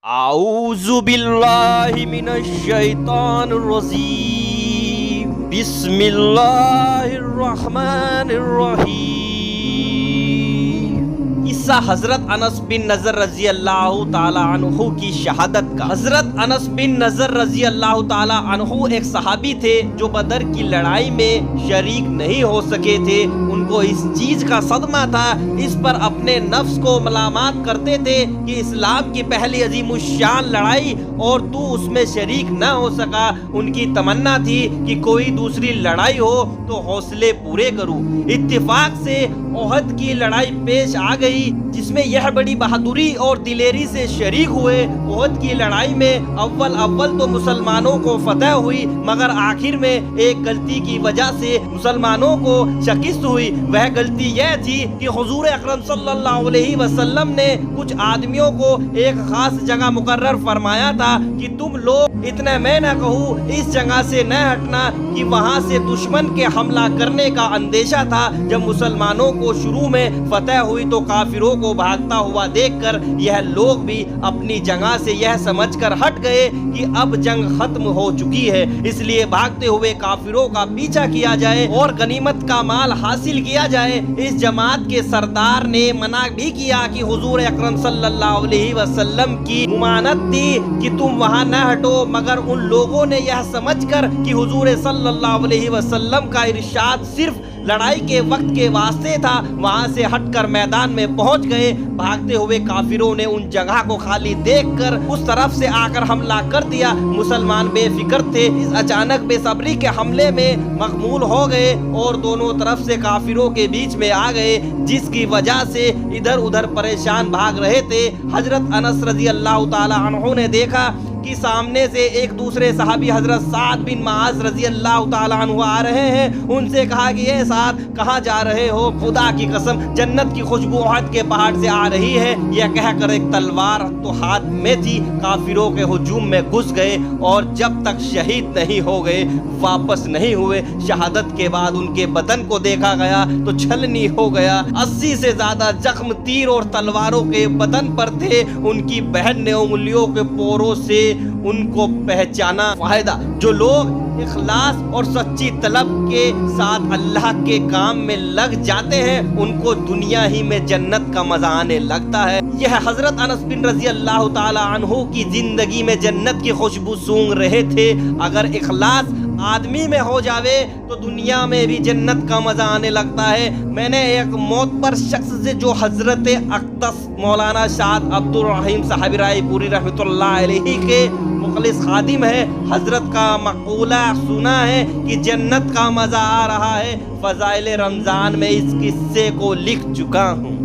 اعوذ باللہ من الشیطان الرجیم بسم اللہ الرحمن الرحیم۔ قصہ حضرت انس بن نضر رضی اللہ تعالی عنہ کی شہادت کا۔ حضرت انس بن نضر رضی اللہ تعالی عنہ ایک صحابی تھے جو بدر کی لڑائی میں شریک نہیں ہو سکے تھے۔ ان کو اس چیز کا صدمہ تھا، اس پر اپنے نفس کو ملامت کرتے تھے کہ اسلام کی پہلی عظیم الشان لڑائی اور تو اس میں شریک نہ ہو سکا۔ ان کی تمنا تھی کہ کوئی دوسری لڑائی ہو تو حوصلے پورے کروں۔ اتفاق سے احد کی لڑائی پیش آ گئی جس میں یہ بڑی بہادری اور دلیری سے شریک ہوئے۔ احد کی لڑائی میں اول تو مسلمانوں کو فتح ہوئی، مگر آخر میں ایک غلطی کی وجہ سے مسلمانوں کو شکست ہوئی۔ وہ غلطی یہ تھی کہ حضور اکرم صلی اللہ علیہ وسلم نے کچھ آدمیوں کو ایک خاص جگہ مقرر فرمایا تھا کہ تم لوگ اتنا میں نہ کہوں اس جگہ سے نہ ہٹنا، کہ وہاں سے دشمن کے حملہ کرنے کا اندیشہ تھا۔ جب مسلمانوں کو شروع میں فتح ہوئی تو کافروں کو بھاگتا ہوا دیکھ کر یہ لوگ بھی اپنی جگہ سے یہ سمجھ کر ہٹ گئے کہ اب جنگ ختم ہو چکی ہے، اس لیے بھاگتے ہوئے کافروں کا پیچھا کیا جائے اور غنیمت کا مال حاصل کیا جائے۔ اس جماعت کے سردار نے منع بھی کیا کہ حضور اکرم صلی اللہ علیہ وسلم کی ممانعت تھی کہ تم وہاں نہ ہٹو، مگر ان لوگوں نے یہ سمجھ کر کہ حضور صلی اللہ علیہ وسلم کا ارشاد صرف لڑائی کے وقت کے واسطے تھا، وہاں سے ہٹ کر میدان میں پہنچ گئے۔ بھاگتے ہوئے کافروں نے ان جگہ کو خالی دیکھ کر اس طرف سے آ کر حملہ کر دیا۔ مسلمان بے فکر تھے، اس اچانک بے صبری کے حملے میں مغمول ہو گئے اور دونوں طرف سے کافروں کے بیچ میں آ گئے، جس کی وجہ سے ادھر ادھر پریشان بھاگ رہے تھے۔ حضرت انس رضی اللہ تعالی عنہ نے دیکھا کہ سامنے سے ایک دوسرے صحابی حضرت سعد بن معاذ رضی اللہ تعالی عنہ آ رہے ہیں۔ ان سے کہا کہ یہ سعد کہاں جا رہے ہو؟ خدا کی قسم جنت کی خوشبو احد کے پہاڑ سے آ رہی ہے۔ یہ کہہ کر ایک تلوار تو ہاتھ میں تھی، کافروں کے ہجوم میں گھس گئے اور جب تک شہید نہیں ہو گئے واپس نہیں ہوئے۔ شہادت کے بعد ان کے بدن کو دیکھا گیا تو چھلنی ہو گیا۔ 80 سے زیادہ زخم تیر اور تلواروں کے بدن پر تھے۔ ان کی بہن نے انگلیوں کے پوروں سے ان کو پہچانا۔ فائدہ جو لوگ اخلاص اور سچی طلب کے ساتھ اللہ کے کام میں لگ جاتے ہیں ان کو دنیا ہی میں جنت کا مزہ آنے لگتا ہے۔ یہ حضرت انس بن رضی اللہ تعالی عنہ کی زندگی میں جنت کی خوشبو سونگ رہے تھے۔ اگر اخلاص آدمی میں ہو جاوے تو دنیا میں بھی جنت کا مزہ آنے لگتا ہے۔ میں نے ایک موت پر شخص سے جو حضرت اقدس مولانا شاہد عبد الرحیم صاحب رائے پوری رحمۃ اللہ علیہ کے مخلص خادم ہے، حضرت کا مقولہ سنا ہے کہ جنت کا مزہ آ رہا ہے۔ فضائل رمضان میں اس قصے کو لکھ چکا ہوں۔